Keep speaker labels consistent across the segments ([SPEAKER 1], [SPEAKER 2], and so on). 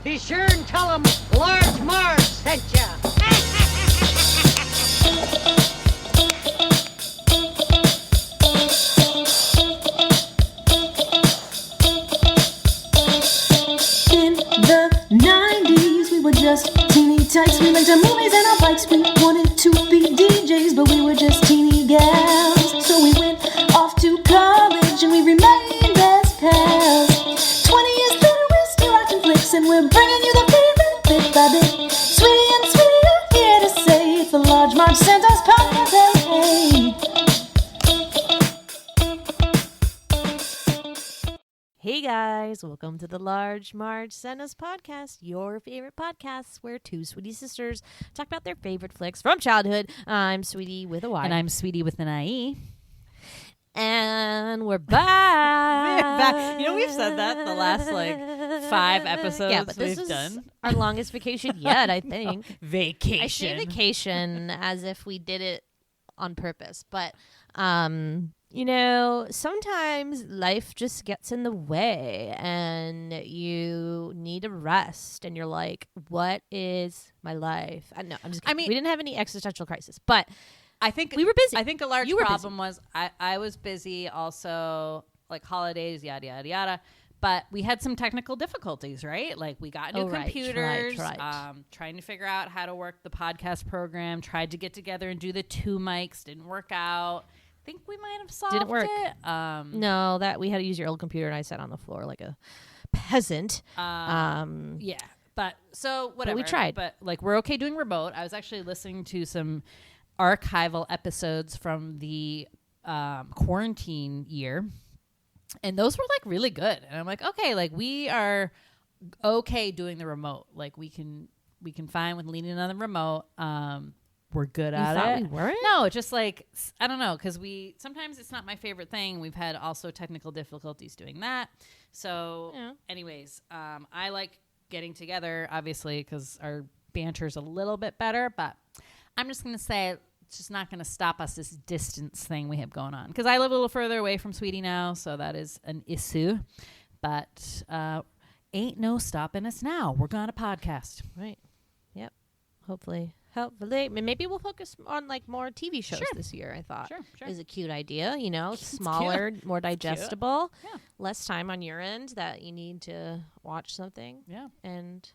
[SPEAKER 1] Be sure and tell them Large Marge sent ya.
[SPEAKER 2] In the 90s, we were just teeny tykes. We liked our movies and our bikes. We wanted to be DJs, but we were just teeny gals. So we went off to college and we remained best pals. 20 years later, we're still watching flicks and we're bringing you the favorite bit by bit. Sweetie and Sweetie are here to say it's the Large Marge Santos podcast. Hey.
[SPEAKER 3] Hey guys, welcome to the Large Marge Santos podcast, your favorite podcast where two sweetie sisters talk about their favorite flicks from childhood. I'm Sweetie with a Y.
[SPEAKER 4] And I'm Sweetie with an IE.
[SPEAKER 3] And we're back.
[SPEAKER 4] You know, we've said that the last 5 episodes
[SPEAKER 3] yeah, but this
[SPEAKER 4] we've
[SPEAKER 3] is
[SPEAKER 4] done.
[SPEAKER 3] our longest vacation yet, I think.
[SPEAKER 4] Vacation.
[SPEAKER 3] I say vacation as if we did it on purpose, but you know, sometimes life just gets in the way and you need a rest and you're like, what is my life? I'm just kidding.
[SPEAKER 4] I mean,
[SPEAKER 3] we didn't have any existential crisis, but
[SPEAKER 4] I think
[SPEAKER 3] we were busy.
[SPEAKER 4] I think a large
[SPEAKER 3] You were
[SPEAKER 4] problem was I was busy also, like holidays, yada, yada, yada. But we had some technical difficulties, right? Like we got new computers,
[SPEAKER 3] right.
[SPEAKER 4] Trying to figure out how to work the podcast program, tried to get together and do the 2 mics, didn't work out. Think we might have solved
[SPEAKER 3] Didn't work.
[SPEAKER 4] it.
[SPEAKER 3] No, that we had to use your old computer and I sat on the floor like a peasant.
[SPEAKER 4] Yeah, but so whatever.
[SPEAKER 3] we tried.
[SPEAKER 4] But like we're okay doing remote. I was actually listening to some archival episodes from the quarantine year, and those were like really good. And I'm like, okay, like we are okay doing the remote. Like we can fine with leaning on the remote. We're good at it.
[SPEAKER 3] We weren't?
[SPEAKER 4] No, just like, I don't know, because sometimes it's not my favorite thing. We've had also technical difficulties doing that. So anyways, I like getting together, obviously, because our banter's a little bit better. But I'm just going to say it's just not going to stop us, this distance thing we have going on. Because I live a little further away from Sweetie now, so that is an issue. But ain't no stopping us now. We're going to podcast.
[SPEAKER 3] Right. Yep. Hopefully, maybe we'll focus on like more TV shows this year. I thought is a cute idea. You know, smaller, more digestible, less time on your end that you need to watch something. Yeah, and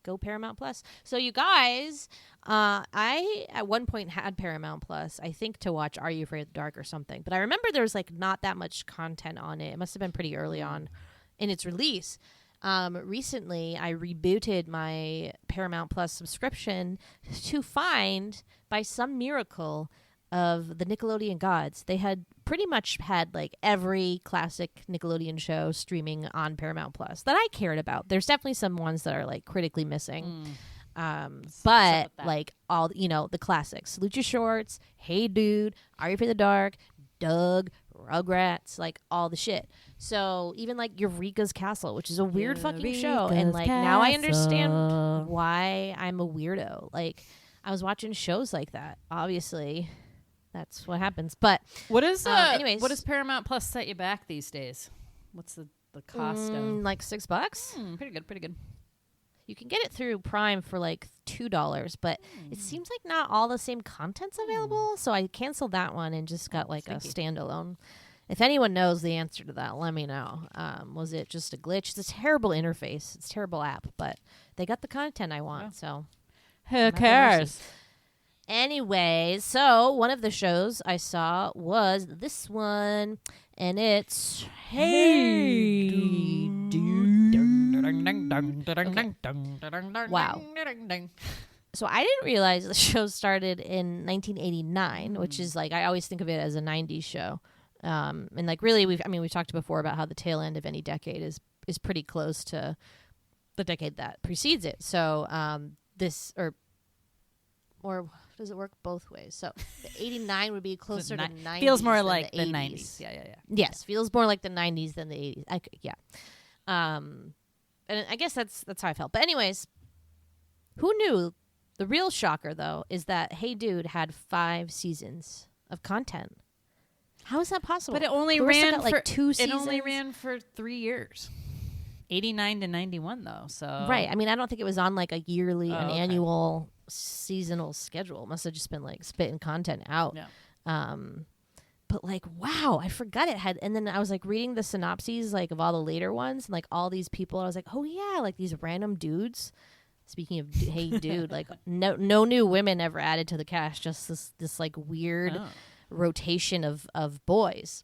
[SPEAKER 3] go Paramount Plus. So you guys, I at one point had Paramount Plus. I think to watch Are You Afraid of the Dark or something. But I remember there was like not that much content on it. It must have been pretty early on in its release. Recently, I rebooted my Paramount Plus subscription to find, by some miracle of the Nickelodeon gods, they had pretty much had like every classic Nickelodeon show streaming on Paramount Plus that I cared about. There's definitely some ones that are like critically missing. But like all, you know, the classics, Lucha Shorts, Hey Dude, Are You Afraid of the Dark, Doug, Rugrats, like all the shit. So even like Eureka's Castle, which is a weird fucking show, and like now I understand why I'm a weirdo. Like I was watching shows like that. Obviously, that's what happens. But
[SPEAKER 4] anyways,
[SPEAKER 3] anyways,
[SPEAKER 4] what does Paramount Plus set you back these days? What's the cost of?
[SPEAKER 3] Like $6.
[SPEAKER 4] Pretty good.
[SPEAKER 3] You can get it through Prime for like $2, but it seems like not all the same content's available. So I canceled that one and just got like a standalone. If anyone knows the answer to that, let me know. Was it just a glitch? It's a terrible interface. It's a terrible app, but they got the content I want. So
[SPEAKER 4] who cares?
[SPEAKER 3] Anyways, so one of the shows I saw was this one, and it's Hey Dude. Wow. So I didn't realize the show started in 1989, which is like, I always think of it as a 90s show. And like really, we've talked before about how the tail end of any decade is pretty close to the decade that precedes it. So this or does it work both ways? So the 89 would be closer to 90s.
[SPEAKER 4] Feels more
[SPEAKER 3] than
[SPEAKER 4] like the
[SPEAKER 3] 80s.
[SPEAKER 4] 90s. Yeah.
[SPEAKER 3] Yes, feels more like the 90s than the 80s. Yeah. And I guess that's how I felt. But anyways, who knew? The real shocker, though, is that Hey Dude had 5 seasons of content. How is that possible?
[SPEAKER 4] But it only
[SPEAKER 3] Clarissa
[SPEAKER 4] ran
[SPEAKER 3] got, like,
[SPEAKER 4] for
[SPEAKER 3] 2 seasons.
[SPEAKER 4] It only ran for 3 years. 89 to 91 though. So
[SPEAKER 3] right. I mean, I don't think it was on like a yearly, annual seasonal schedule. It must have just been like spitting content out.
[SPEAKER 4] Yeah.
[SPEAKER 3] But like, wow, I forgot it had. And then I was like reading the synopses like of all the later ones, and like all these people. I was like, oh yeah, like these random dudes. Speaking of, hey dude, like no new women ever added to the cast. Just this like weird rotation of boys.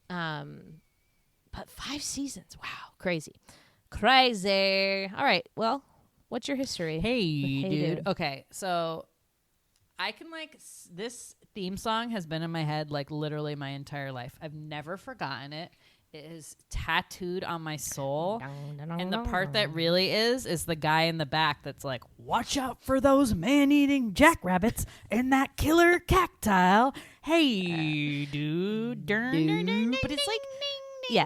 [SPEAKER 3] But 5 seasons, wow, crazy. All right, well, what's your history?
[SPEAKER 4] Hey dude. Okay, so I can like this theme song has been in my head like literally my entire life. I've never forgotten it. It is tattooed on my soul. And the part that really is the guy in the back that's like, watch out for those man-eating jackrabbits and that killer cacti. Hey, dude.
[SPEAKER 3] But it's like, yeah.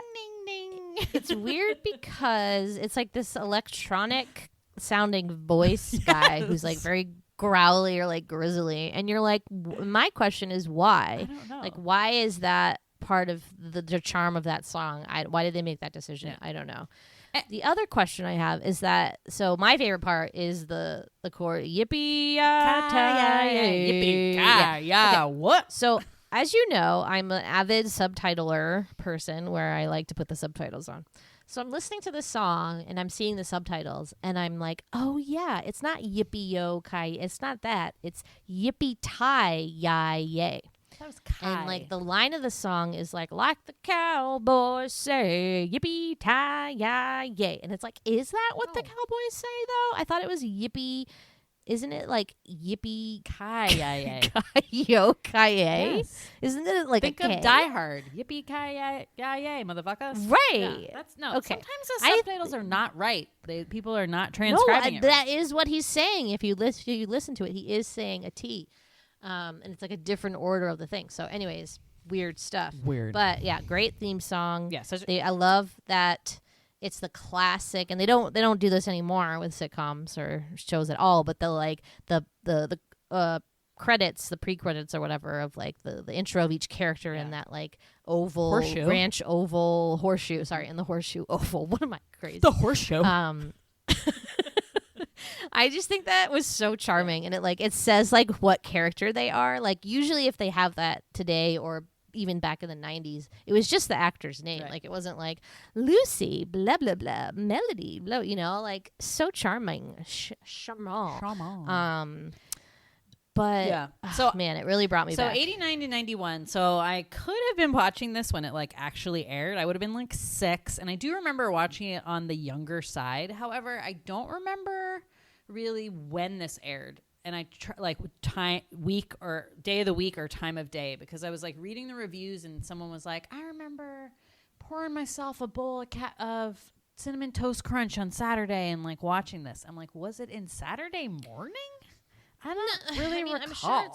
[SPEAKER 3] It's weird because it's like this electronic sounding voice guy who's like very growly or like grizzly. And you're like, my question is why?
[SPEAKER 4] I don't know.
[SPEAKER 3] Like, why is that part of the charm of that song? Why did they make that decision?
[SPEAKER 4] Yeah.
[SPEAKER 3] I don't know. The other question I have is that, so my favorite part is the chord, yippee,
[SPEAKER 4] yippee, what?
[SPEAKER 3] So as you know, I'm an avid subtitler person where I like to put the subtitles on. So I'm listening to this song and I'm seeing the subtitles and I'm like, oh yeah, it's not yippee yo kai. It's not that. It's yippee tie yay yay.
[SPEAKER 4] That was Kai.
[SPEAKER 3] And like the line of the song is like the cowboys say, yippee tie yay yay. And it's like, is that what the cowboys say though? I thought it was yippee. Isn't it like yippee
[SPEAKER 4] Kai-yay?
[SPEAKER 3] Kayo-kaye?
[SPEAKER 4] Yes.
[SPEAKER 3] Isn't it like
[SPEAKER 4] think
[SPEAKER 3] a
[SPEAKER 4] of Die Hard? Yippee Ki-yay, motherfuckers.
[SPEAKER 3] Right.
[SPEAKER 4] Yeah, that's no.
[SPEAKER 3] Okay.
[SPEAKER 4] Sometimes the subtitles are not right. People are not transcribing it.
[SPEAKER 3] That is what he's saying. If you listen to it, he is saying a T, and it's like a different order of the thing. So, anyways, weird stuff.
[SPEAKER 4] Weird.
[SPEAKER 3] But yeah, great theme song.
[SPEAKER 4] Yeah,
[SPEAKER 3] I love that. It's the classic, and they don't do this anymore with sitcoms or shows at all. But the credits, the pre-credits or whatever of like the intro of each character in that like oval
[SPEAKER 4] horseshoe.
[SPEAKER 3] Ranch oval horseshoe. Sorry, in the horseshoe oval. What am I crazy?
[SPEAKER 4] The horseshoe.
[SPEAKER 3] I just think that was so charming, and it says like what character they are. Like usually, if they have that today or even back in the 90s, it was just the actor's name.
[SPEAKER 4] Right.
[SPEAKER 3] Like it wasn't like Lucy blah blah blah Melody blah, like so charming, charmant. But
[SPEAKER 4] yeah, so
[SPEAKER 3] man, it really brought me back.
[SPEAKER 4] So 89 to 91. So I could have been watching this when it like actually aired. I would have been like 6, and I do remember watching it on the younger side. However, I don't remember really when this aired. And I like time, week or day of the week or time of day, because I was like reading the reviews and someone was like, I remember pouring myself a bowl of Cinnamon Toast Crunch on Saturday and like watching this. I'm like, was it in Saturday morning? I don't really recall.
[SPEAKER 3] I'm sure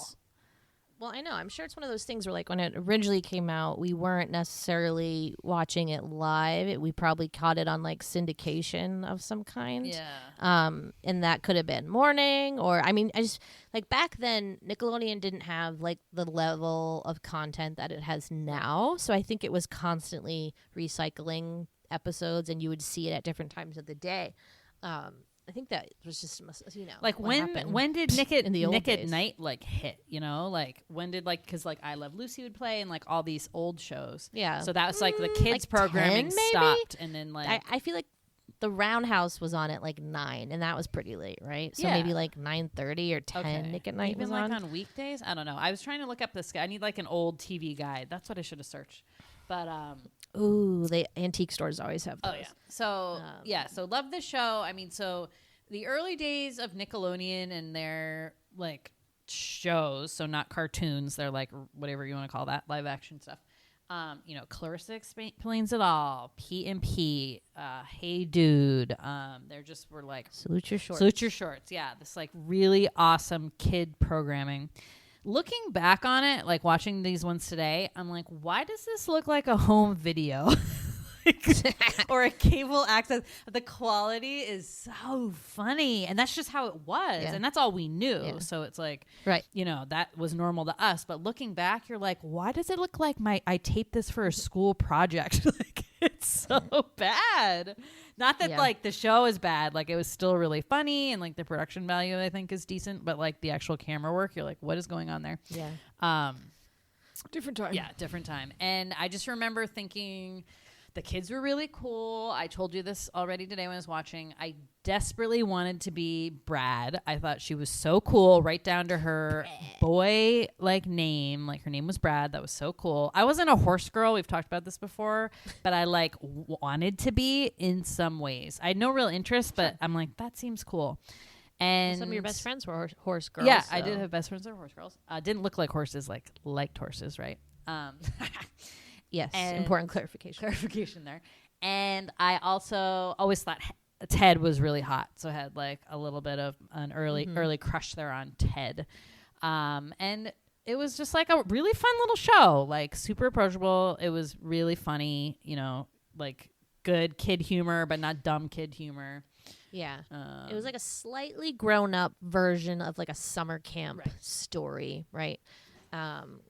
[SPEAKER 3] I'm sure it's one of those things where like when it originally came out, we weren't necessarily watching it live. We probably caught it on like syndication of some kind.
[SPEAKER 4] Yeah.
[SPEAKER 3] And that could have been morning, or I just like back then Nickelodeon didn't have like the level of content that it has now. So I think it was constantly recycling episodes, and you would see it at different times of the day. I think that was just,
[SPEAKER 4] like when did Nick at
[SPEAKER 3] days.
[SPEAKER 4] Night like hit, like when did like, because like I Love Lucy would play and like all these old shows.
[SPEAKER 3] Yeah.
[SPEAKER 4] So that was like the kids
[SPEAKER 3] like
[SPEAKER 4] programming
[SPEAKER 3] 10
[SPEAKER 4] stopped, and then like
[SPEAKER 3] I feel like the Roundhouse was on at like 9, and that was pretty late, right? So
[SPEAKER 4] yeah.
[SPEAKER 3] maybe like 9:30 or 10 Nick at Night
[SPEAKER 4] even
[SPEAKER 3] was
[SPEAKER 4] like
[SPEAKER 3] on
[SPEAKER 4] weekdays. I don't know. I was trying to look up this guy. I need like an old TV guide. That's what I should have searched. But
[SPEAKER 3] ooh, the antique stores always have those.
[SPEAKER 4] Oh yeah. So love this show. So the early days of Nickelodeon and their like shows, so not cartoons, they're like whatever you want to call that, live action stuff. Clarissa Explains It All, P&P, Hey Dude. They're just were like
[SPEAKER 3] Salute Your Shorts.
[SPEAKER 4] Salute Your Shorts. Yeah, this like really awesome kid programming. Looking back on it, like watching these ones today, I'm like, why does this look like a home video? Or a cable access? The quality is so funny, and that's just how it was, and that's all we knew. Yeah. So it's like,
[SPEAKER 3] right,
[SPEAKER 4] that was normal to us. But looking back, you're like, why does it look like I taped this for a school project? Like, It's so bad. Not that like the show is bad. Like it was still really funny and like the production value I think is decent, but like the actual camera work, you're like, what is going on there?
[SPEAKER 3] Yeah.
[SPEAKER 5] Different time.
[SPEAKER 4] Yeah, different time. And I just remember thinking the kids were really cool. I told you this already today when I was watching. I desperately wanted to be Brad. I thought she was so cool, right down to her boy like name. Like her name was Brad. That was so cool. I wasn't a horse girl. We've talked about this before, but I like wanted to be in some ways. I had no real interest, but I'm like, that seems cool. And
[SPEAKER 3] some of your best friends were horse girls.
[SPEAKER 4] Yeah,
[SPEAKER 3] so.
[SPEAKER 4] I did have best friends that were horse girls. Didn't look like horses, like liked horses, right?
[SPEAKER 3] Yes,
[SPEAKER 4] and
[SPEAKER 3] important clarification.
[SPEAKER 4] Clarification there. And I also always thought Ted was really hot, so I had like a little bit of an early crush there on Ted. And it was just like a really fun little show, like super approachable. It was really funny, you know, like good kid humor, but not dumb kid humor.
[SPEAKER 3] Yeah. It was like a slightly grown up version of like a summer camp story, right?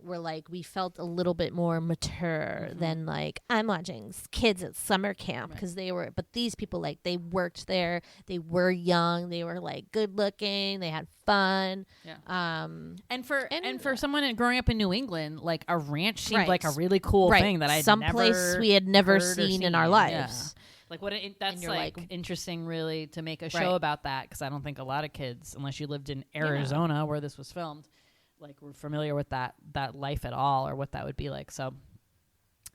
[SPEAKER 3] Where like we felt a little bit more mature than like I'm watching kids at summer camp because they were, but these people like they worked there, they were young, they were like good looking, they had fun.
[SPEAKER 4] Yeah. And for someone growing up in New England, like a ranch seemed like a really cool thing that I
[SPEAKER 3] someplace we had never seen in our lives.
[SPEAKER 4] Yeah. Like what? That's like interesting, really, to make a show about that because I don't think a lot of kids, unless you lived in Arizona where this was filmed, like were familiar with that life at all or what that would be like. So,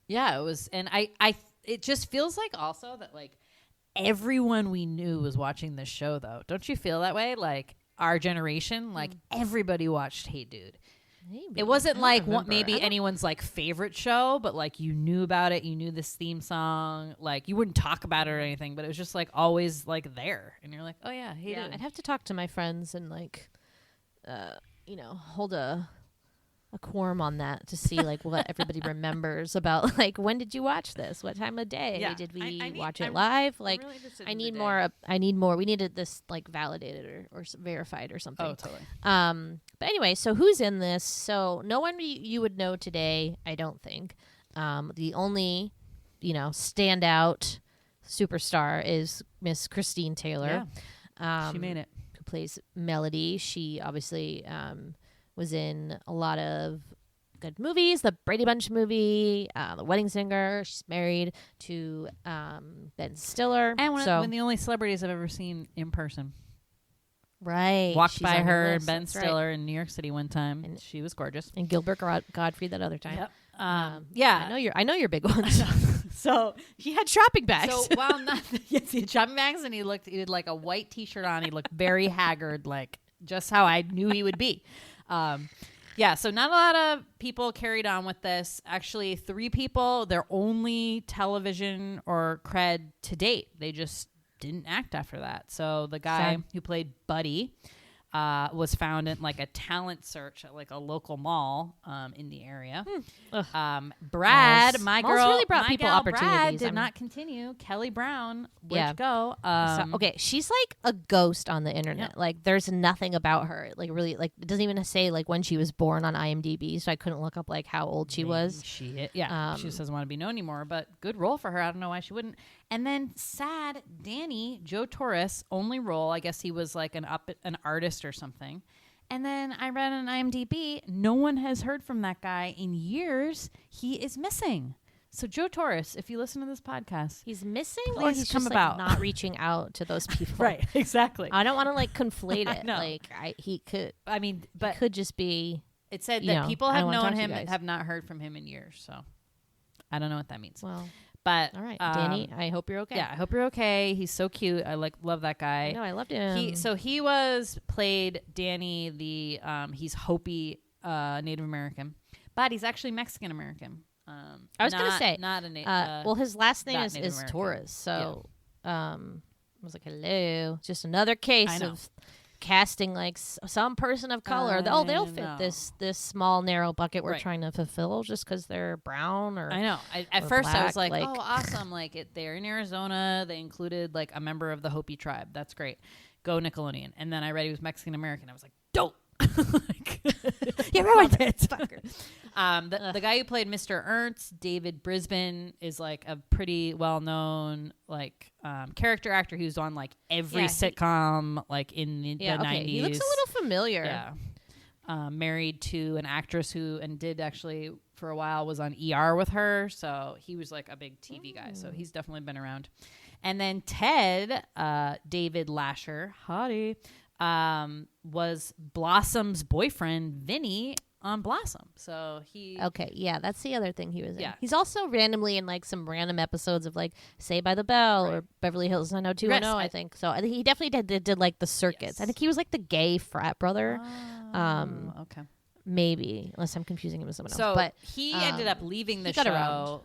[SPEAKER 4] yeah, it was, and it just feels like also that like everyone we knew was watching this show though. Don't you feel that way? Like our generation, like everybody watched Hey Dude. Maybe. It wasn't like maybe anyone's like favorite show, but like you knew about it, you knew this theme song, like you wouldn't talk about it or anything, but it was just like always like there, and you're like, oh yeah, Hey Dude.
[SPEAKER 3] I'd have to talk to my friends and like, you know, hold a quorum on that to see like what everybody remembers about like when did you watch this? What time of day did we watch it live? Like,
[SPEAKER 4] really
[SPEAKER 3] I need more. I need more. We needed this like validated or verified or something.
[SPEAKER 4] Oh, totally.
[SPEAKER 3] But anyway, so who's in this? So no one you would know today, I don't think. The only, you know, standout superstar is Miss Christine Taylor.
[SPEAKER 4] Yeah. She made it.
[SPEAKER 3] Who plays Melody. She obviously was in a lot of good movies. The Brady Bunch movie, The Wedding Singer. She's married to Ben Stiller.
[SPEAKER 4] And one of the only celebrities I've ever seen in person.
[SPEAKER 3] Right.
[SPEAKER 4] Walked by her and Ben Stiller in New York City one time. And she was gorgeous.
[SPEAKER 3] And Gilbert Godfrey that other time.
[SPEAKER 4] Yep.
[SPEAKER 3] Yeah. I know your big ones.
[SPEAKER 4] So
[SPEAKER 3] he had shopping bags.
[SPEAKER 4] So while not yes, he had shopping bags and he had like a white t-shirt on. He looked very haggard, like just how I knew he would be. Yeah, so not a lot of people carried on with this. Actually, 3 people, their only television or cred to date. They just didn't act after that. So the guy who played Buddy was found in like a talent search at like a local mall in the area. Brad, my girl,
[SPEAKER 3] really brought people opportunities.
[SPEAKER 4] Brad did not continue. Kelly Brown, where'd you go?
[SPEAKER 3] Okay, she's like a ghost on the internet. Yeah. Like there's nothing about her. Like really, like it doesn't even say like when she was born on IMDb, so I couldn't look up like how old she was.
[SPEAKER 4] She just doesn't want to be known anymore. But good role for her. I don't know why she wouldn't. And then sad Danny, Joe Torres, only role. I guess he was like an artist or something. And then I read on IMDb, no one has heard from that guy in years. He is missing. So Joe Torres, if you listen to this podcast,
[SPEAKER 3] he's missing,
[SPEAKER 4] or
[SPEAKER 3] he's just like not reaching out to those people.
[SPEAKER 4] Right, exactly.
[SPEAKER 3] I don't want to like conflate it. Like he could.
[SPEAKER 4] I mean, but
[SPEAKER 3] it could just be.
[SPEAKER 4] It said that people have known him and have not heard from him in years. So I don't know what that means.
[SPEAKER 3] Well.
[SPEAKER 4] But
[SPEAKER 3] all right, Danny, I hope you're okay.
[SPEAKER 4] Yeah, I hope you're okay. He's so cute. I love that guy.
[SPEAKER 3] No, I loved him.
[SPEAKER 4] He played Danny, the he's Hopi Native American, but he's actually Mexican American.
[SPEAKER 3] I was gonna say
[SPEAKER 4] not a Native.
[SPEAKER 3] well, his last name is Torres, so I was like, hello, just another case of casting like some person of color. They'll fit this small narrow bucket we're trying to fulfill just because they're brown or
[SPEAKER 4] I know. At first
[SPEAKER 3] black,
[SPEAKER 4] I was like, oh, awesome! Like they're in Arizona. They included like a member of the Hopi tribe. That's great. Go Nickelodeon. And then I read he was Mexican American. I was like, dope. Like,
[SPEAKER 3] yeah, right, fucker.
[SPEAKER 4] The guy who played Mr. Ernst, David Brisbane, is like a pretty well-known like character actor who's on like every sitcom like in the 90s.
[SPEAKER 3] He looks a little familiar.
[SPEAKER 4] Yeah. Married to an actress who did actually for a while was on ER with her, so he was like a big TV guy. So he's definitely been around. And then Ted, David Lasher, hottie, was Blossom's boyfriend, Vinny, on Blossom. So he...
[SPEAKER 3] Okay, yeah, that's the other thing he was in. Yeah. He's also randomly in like some random episodes of like Saved by the Bell or Beverly Hills 90210, I think. So I think he definitely did like the circuits. Yes. I think he was like the gay frat brother.
[SPEAKER 4] Okay.
[SPEAKER 3] Maybe, unless I'm confusing him with someone
[SPEAKER 4] else.
[SPEAKER 3] But
[SPEAKER 4] he ended up leaving the show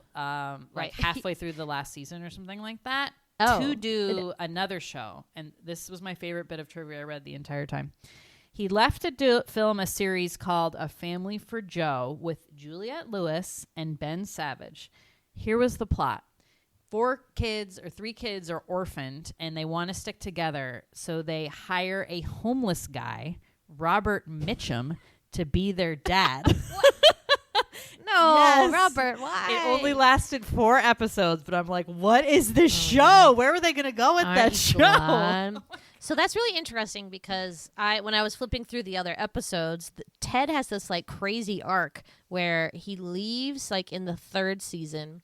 [SPEAKER 4] like halfway through the last season or something like that to do another show. And this was my favorite bit of trivia I read the entire time. He left to film a series called A Family for Joe with Juliette Lewis and Ben Savage. Here was the plot. 3 kids are orphaned and they want to stick together. So they hire a homeless guy, Robert Mitchum, to be their dad.
[SPEAKER 3] No, Robert, why?
[SPEAKER 4] It only lasted 4 episodes, but I'm like, what is this show? Where were they going to go with that show?
[SPEAKER 3] So that's really interesting because when I was flipping through the other episodes, Ted has this like crazy arc where he leaves like in the 3rd season.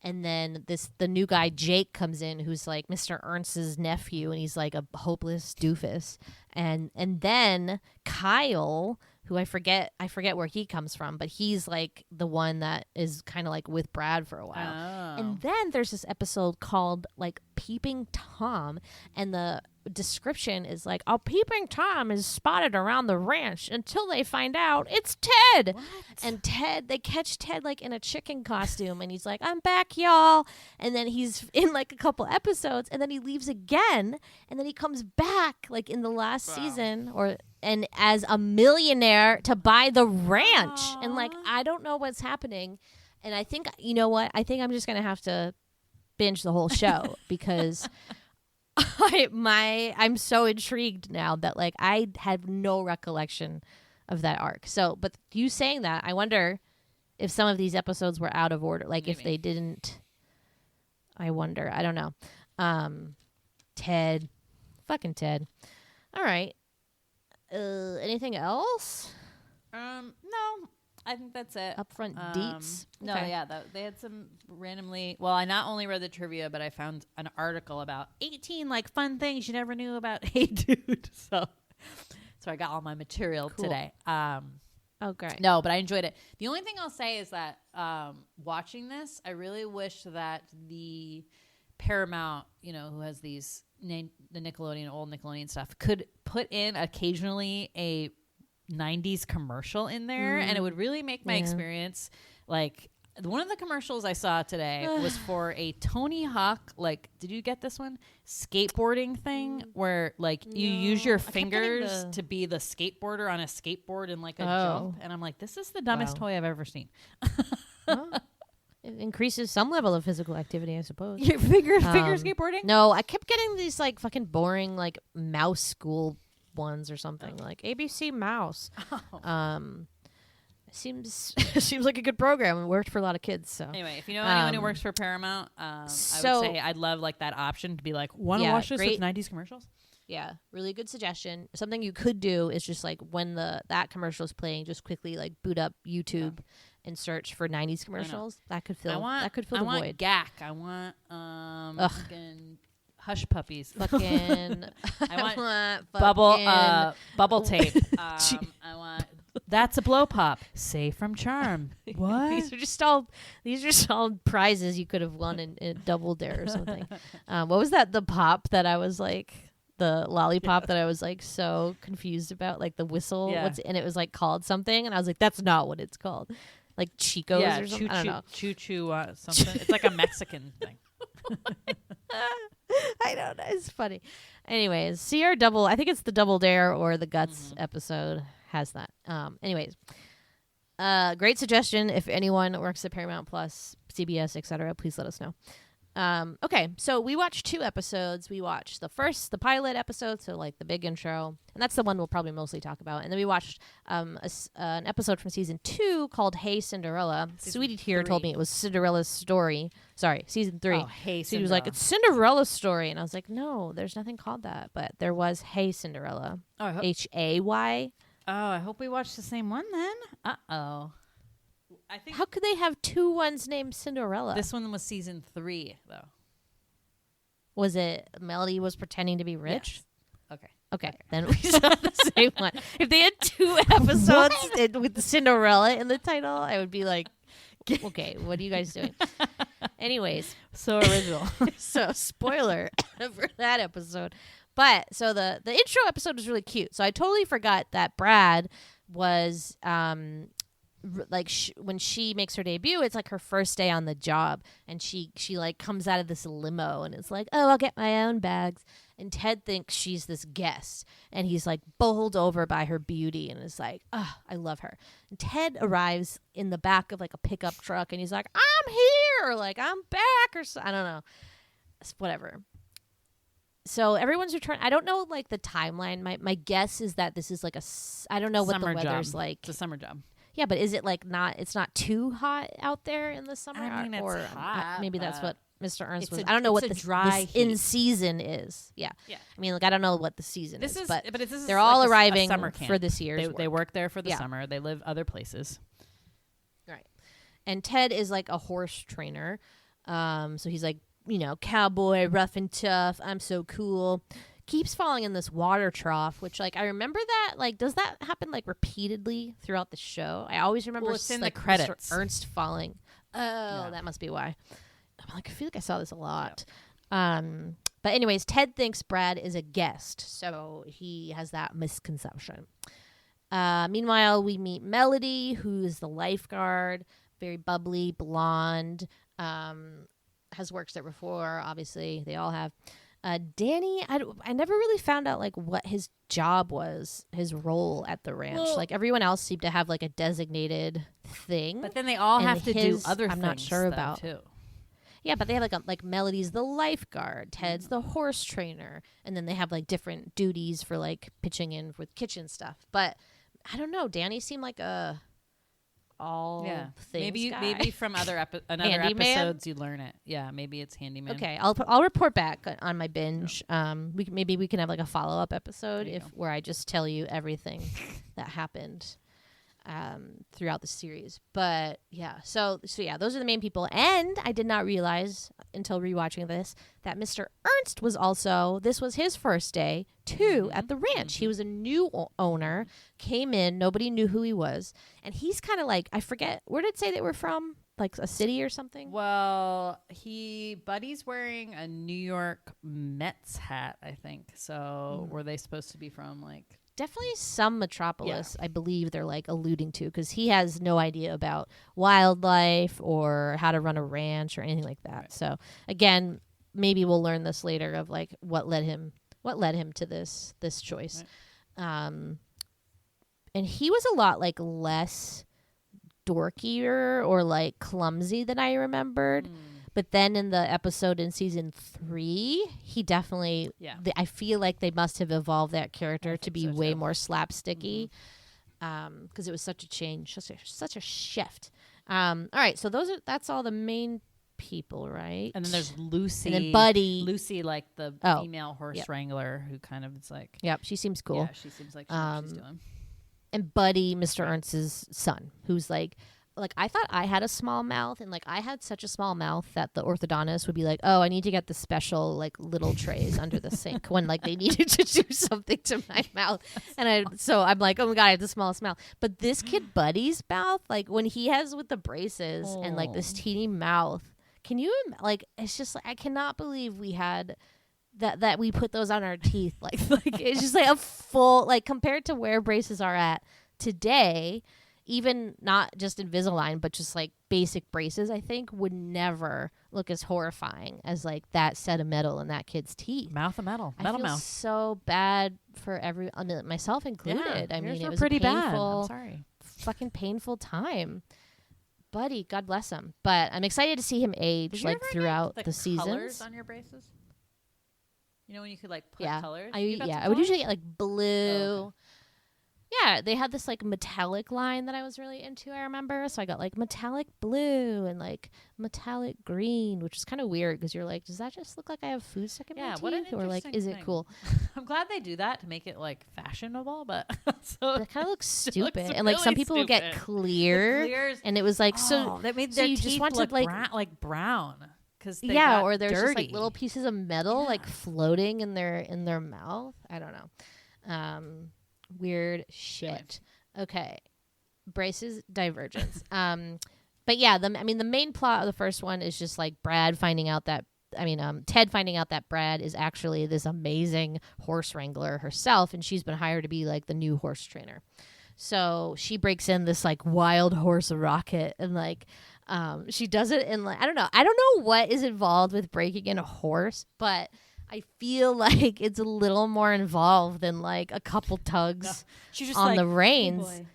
[SPEAKER 3] And then the new guy, Jake, comes in, who's like Mr. Ernst's nephew, and he's like a hopeless doofus. And then Kyle, who I forget where he comes from, but he's like the one that is kind of like with Brad for a while.
[SPEAKER 4] Oh.
[SPEAKER 3] And then there's this episode called like Peeping Tom, and the description is like, a peeping Tom is spotted around the ranch until they find out it's Ted.
[SPEAKER 4] What?
[SPEAKER 3] And they catch Ted like in a chicken costume, and he's like, I'm back, y'all. And then he's in like a couple episodes, and then he leaves again, and then he comes back like in the last season and as a millionaire to buy the ranch.
[SPEAKER 4] Aww.
[SPEAKER 3] And like, I don't know what's happening. And I think, you know what? I think I'm just going to have to binge the whole show because I'm so intrigued now that like I have no recollection of that arc. So, but you saying that, I wonder if some of these episodes were out of order. Like if they didn't, I wonder. I don't know. Ted. Fucking Ted. All right. Anything else?
[SPEAKER 4] No. I think that's it.
[SPEAKER 3] Upfront deets?
[SPEAKER 4] No, yeah. They had some randomly... Well, I not only read the trivia, but I found an article about 18 like fun things you never knew about Hey Dude. So I got all my material today.
[SPEAKER 3] Oh, great.
[SPEAKER 4] No, but I enjoyed it. The only thing I'll say is that watching this, I really wish that the Paramount, who has these the Nickelodeon, old Nickelodeon stuff, could put in occasionally a 90s commercial in there, and it would really make my experience like one of the commercials I saw today was for a Tony Hawk, like, did you get this one? Skateboarding thing where like you use your fingers to be the skateboarder on a skateboard and like a jump, and I'm like, this is the dumbest toy I've ever seen.
[SPEAKER 3] It increases some level of physical activity, I suppose.
[SPEAKER 4] Your finger skateboarding?
[SPEAKER 3] No, I kept getting these like fucking boring like mouse school ones or something like ABC Mouse. Seems like a good program. It worked for a lot of kids. So
[SPEAKER 4] anyway, if you know anyone who works for Paramount, I would say I'd love like that option to be like, want to watch this with 90s commercials?
[SPEAKER 3] Yeah, really good suggestion. Something you could do is just like when that commercial is playing, just quickly like boot up YouTube and search for 90s commercials. That could fill the void.
[SPEAKER 4] I want GAC. I want fucking Hush Puppies.
[SPEAKER 3] Fucking
[SPEAKER 4] I want bubble tape. I want That's a blow pop. Safe from Charm. What?
[SPEAKER 3] These are just all prizes you could have won in Double Dare or something. What was that? The pop that I was like, the lollipop that I was like so confused about, like the whistle.
[SPEAKER 4] Yeah.
[SPEAKER 3] And it was like called something, and I was like, that's not what it's called. Like Chico's or something. I don't know.
[SPEAKER 4] Choo something. It's like a Mexican thing.
[SPEAKER 3] I don't know. It's funny. Anyways, see our I think it's the Double Dare or the Guts episode has that. Anyways, great suggestion. If anyone works at Paramount Plus, CBS, etc., please let us know. Okay, so we watched 2 episodes. We watched the pilot episode, so like the big intro, and that's the one we'll probably mostly talk about. And then we watched an episode from season 2 called Hey Cinderella. Sweetie here told me it was Cinderella's story. Sorry, season 3.
[SPEAKER 4] Oh, Hey Cinderella.
[SPEAKER 3] She was like, it's Cinderella's story, and I was like, no, there's nothing called that, but there was Hey Cinderella.
[SPEAKER 4] Oh,
[SPEAKER 3] Hay.
[SPEAKER 4] Oh, I hope we watched the same one then. Uh-oh. I think
[SPEAKER 3] How could they have 2 ones named Cinderella?
[SPEAKER 4] this one was season 3, though.
[SPEAKER 3] Was it Melody was pretending to be rich?
[SPEAKER 4] Yes.
[SPEAKER 3] Okay, then we saw the same one. If they had 2 episodes with Cinderella in the title, I would be like, okay, what are you guys doing? Anyways,
[SPEAKER 4] So original.
[SPEAKER 3] so spoiler for that episode. But so the intro episode was really cute. So I totally forgot that Brad was when she makes her debut, it's like her first day on the job, and she like comes out of this limo and it's like, oh, I'll get my own bags. And Ted thinks she's this guest, and he's like bowled over by her beauty and is like, oh, I love her. And Ted arrives in the back of like a pickup truck, and he's like, I'm here, or like I'm back, or so, I don't know, whatever. So everyone's returning. I don't know like the timeline. My guess is that this is like I don't know what the weather's like.
[SPEAKER 4] It's a summer job.
[SPEAKER 3] Yeah, but is it like not? It's not too hot out there in the summer.
[SPEAKER 4] I mean, it's hot.
[SPEAKER 3] Maybe that's what Mr. Ernst was.
[SPEAKER 4] I
[SPEAKER 3] I don't know what
[SPEAKER 4] this
[SPEAKER 3] this in season is. Yeah.
[SPEAKER 4] Yeah.
[SPEAKER 3] I mean, like I don't know what the season is, but
[SPEAKER 4] this is
[SPEAKER 3] they're
[SPEAKER 4] like
[SPEAKER 3] all
[SPEAKER 4] a
[SPEAKER 3] arriving
[SPEAKER 4] summer camp.
[SPEAKER 3] for this year's.
[SPEAKER 4] They work there for the
[SPEAKER 3] Yeah.
[SPEAKER 4] summer. They live other places.
[SPEAKER 3] Right. And Ted is like a horse trainer. So he's like, cowboy, rough and tough. I'm so cool. Keeps falling in this water trough, which like I remember that. Like, does that happen like repeatedly throughout the show? I always remember
[SPEAKER 4] it's in
[SPEAKER 3] like,
[SPEAKER 4] the credits.
[SPEAKER 3] Mr. Ernst falling. Oh,
[SPEAKER 4] Yeah.
[SPEAKER 3] that must be why. I'm like, I feel like I saw this a lot. But anyways, Ted thinks Brad is a guest, so he has that misconception. Meanwhile, we meet Melody, who is the lifeguard, very bubbly, blonde, has worked there before. Obviously, they all have. Danny, I never really found out like what his job was, his role at the ranch.
[SPEAKER 4] Well,
[SPEAKER 3] like everyone else seemed to have like a designated thing.
[SPEAKER 4] But then they all
[SPEAKER 3] And
[SPEAKER 4] have to do
[SPEAKER 3] his,
[SPEAKER 4] other
[SPEAKER 3] I'm
[SPEAKER 4] things.
[SPEAKER 3] not sure
[SPEAKER 4] though,
[SPEAKER 3] about.
[SPEAKER 4] too.
[SPEAKER 3] Yeah, but they have like Melody's the lifeguard, Ted's the horse trainer, and then they have like different duties for like pitching in with kitchen stuff. But I don't know, Danny seemed like a all things guy.
[SPEAKER 4] Maybe from other episodes you learn it. Yeah, maybe it's handyman.
[SPEAKER 3] Okay, I'll report back on my binge. Maybe we can have like a follow-up episode where I just tell you everything that happened throughout the series. But yeah, so yeah, those are the main people. And I did not realize until rewatching this that Mr. Ernst was also, this was his first day too at the ranch. He was a new owner, came in, nobody knew who he was, and he's kind of like, I forget, where did it say they were from? Like a city or something?
[SPEAKER 4] Well, Buddy's wearing a New York Mets hat, I think. So were they supposed to be from like?
[SPEAKER 3] Definitely some metropolis, I believe they're like alluding to, because he has no idea about wildlife or how to run a ranch or anything like that. Right. So again, maybe we'll learn this later of like what led him to this choice. Right. And he was a lot like less dorkier or like clumsy than I remembered. But then in the episode in season 3, he definitely, I feel like they must have evolved that character to be way more slapsticky, because it was such a change, such a shift. All right, so that's all the main people, right?
[SPEAKER 4] And then there's Lucy.
[SPEAKER 3] And then Buddy.
[SPEAKER 4] Lucy, like the female horse wrangler who kind of is like.
[SPEAKER 3] Yep, she seems cool.
[SPEAKER 4] Yeah, she seems like she knows what she's doing.
[SPEAKER 3] And Buddy, Mr. Ernst's son, who's like I thought I had a small mouth, and like I had such a small mouth that the orthodontist would be like, oh, I need to get the special like little trays under the sink when like they needed to do something to my mouth. And so I'm like, oh my God, I have the smallest mouth. But this kid Buddy's mouth, like when he has with the braces and like this teeny mouth, can you like, it's just like, I cannot believe we had that we put those on our teeth. Like it's just like a full, like compared to where braces are at today, even not just Invisalign, but just like basic braces, I think would never look as horrifying as like that set of metal in that kid's teeth.
[SPEAKER 4] Mouth of metal.
[SPEAKER 3] I feel
[SPEAKER 4] mouth.
[SPEAKER 3] so bad for myself included.
[SPEAKER 4] Yeah,
[SPEAKER 3] I mean, it was
[SPEAKER 4] pretty
[SPEAKER 3] a painful,
[SPEAKER 4] bad. I'm sorry.
[SPEAKER 3] fucking painful time. buddy. God bless him. But I'm excited to see him age like throughout the seasons.
[SPEAKER 4] Colors on your braces? You know when you could like put colors?
[SPEAKER 3] I would usually get like blue. Oh, okay. Yeah, they had this like metallic line that I was really into, I remember. So I got like metallic blue and like metallic green, which is kind of weird because you're like, does that just look like I have food stuck in my teeth? Or like, is it cool?
[SPEAKER 4] I'm glad they do that to make it like fashionable, but
[SPEAKER 3] it kind of looks stupid. And like some people would get clear, and it was like, so
[SPEAKER 4] that made
[SPEAKER 3] so
[SPEAKER 4] their
[SPEAKER 3] you
[SPEAKER 4] teeth
[SPEAKER 3] just wanted
[SPEAKER 4] like brown.
[SPEAKER 3] Or there's just like little pieces of metal like floating in their mouth. I don't know. Weird shit. Okay. Braces divergence. But yeah, the main plot of the first one is just like Ted finding out that Brad is actually this amazing horse wrangler herself, and she's been hired to be like the new horse trainer. So she breaks in this like wild horse rocket, and like she does it in like I don't know what is involved with breaking in a horse, but I feel like it's a little more involved than like a couple tugs
[SPEAKER 4] she's just
[SPEAKER 3] on
[SPEAKER 4] like,
[SPEAKER 3] the reins.
[SPEAKER 4] Hey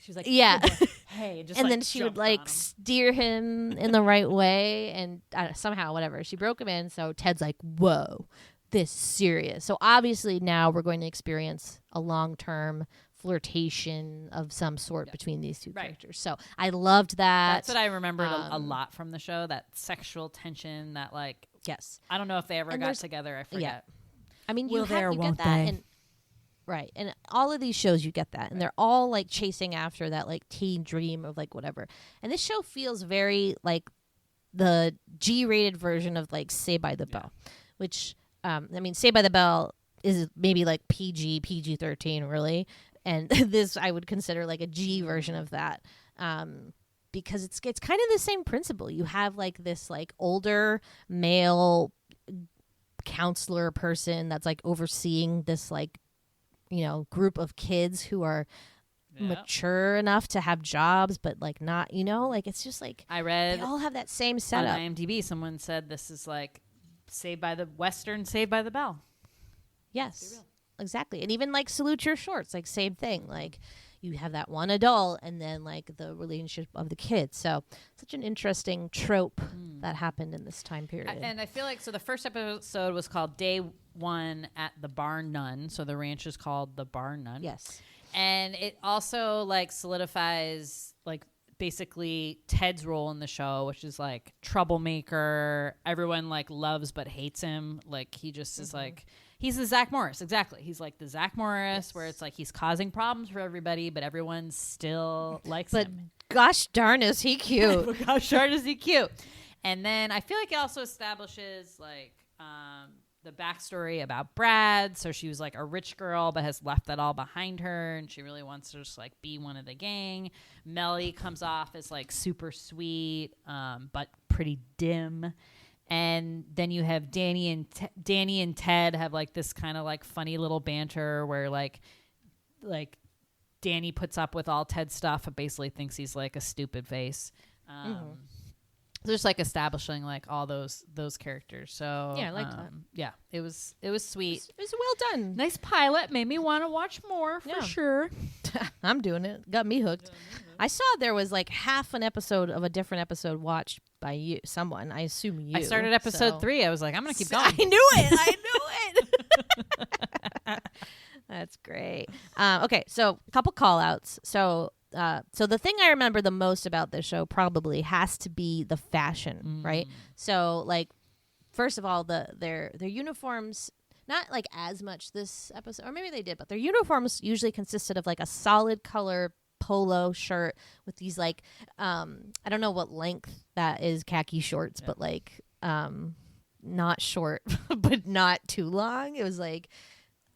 [SPEAKER 4] she's like,
[SPEAKER 3] yeah.
[SPEAKER 4] Hey, just
[SPEAKER 3] and
[SPEAKER 4] like
[SPEAKER 3] then she would like steer him in the right way, and somehow whatever she broke him in. So Ted's like, "Whoa, this is serious." So obviously now we're going to experience a long-term flirtation of some sort between these two characters. So I loved that.
[SPEAKER 4] That's what I remembered a lot from the show. That sexual tension. That like.
[SPEAKER 3] Yes.
[SPEAKER 4] I don't know if they ever got together. I forget. Yeah.
[SPEAKER 3] I mean, you get that. And, right. And all of these shows, you get that. And they're all like chasing after that like teen dream of like whatever. And this show feels very like the G-rated version of like Saved by the Bell, which, Saved by the Bell is maybe like PG-13 really. And this I would consider like a G version of that. Because it's kind of the same principle. You have like this like older male counselor person that's like overseeing this like, group of kids who are mature enough to have jobs, but like not, like it's just like
[SPEAKER 4] I read
[SPEAKER 3] they all have that same setup.
[SPEAKER 4] On IMDb, someone said this is like Saved by the Bell.
[SPEAKER 3] Yes, exactly. And even like Salute Your Shorts, like same thing. Like you have that one adult and then like the relationship of the kids. So such an interesting trope that happened in this time period.
[SPEAKER 4] And I feel like, so the first episode was called Day One at the Bar None. So the ranch is called the Bar None.
[SPEAKER 3] Yes.
[SPEAKER 4] And it also like solidifies like basically Ted's role in the show, which is like troublemaker. Everyone like loves but hates him. Like he just is like, he's the Zach Morris. Exactly. He's like the Zach Morris where it's like he's causing problems for everybody, but everyone still likes him.
[SPEAKER 3] Gosh darn is he cute.
[SPEAKER 4] Gosh darn is he cute. And then I feel like it also establishes like the backstory about Brad. So she was like a rich girl but has left that all behind her, and she really wants to just like be one of the gang. Melly comes off as like super sweet but pretty dim. And then you have Danny and Ted have like this kind of like funny little banter where like Danny puts up with all Ted's stuff but basically thinks he's like a stupid face. Just like establishing like all those characters. So
[SPEAKER 3] yeah, I liked that.
[SPEAKER 4] Yeah, it was sweet.
[SPEAKER 3] It was well done.
[SPEAKER 4] Nice pilot. Made me want to watch more for sure.
[SPEAKER 3] I'm doing it. Got me hooked. I saw there was like half an episode of a different episode watched by someone. I assume you.
[SPEAKER 4] I started episode 3. I was like, I'm gonna keep going.
[SPEAKER 3] I knew it. That's great. Okay, so a couple call outs. So the thing I remember the most about this show probably has to be the fashion, right? So like, first of all, their uniforms, not like as much this episode, or maybe they did, but their uniforms usually consisted of like a solid color polo shirt with these like I don't know what length that is, khaki shorts, but like not short but not too long. It was like,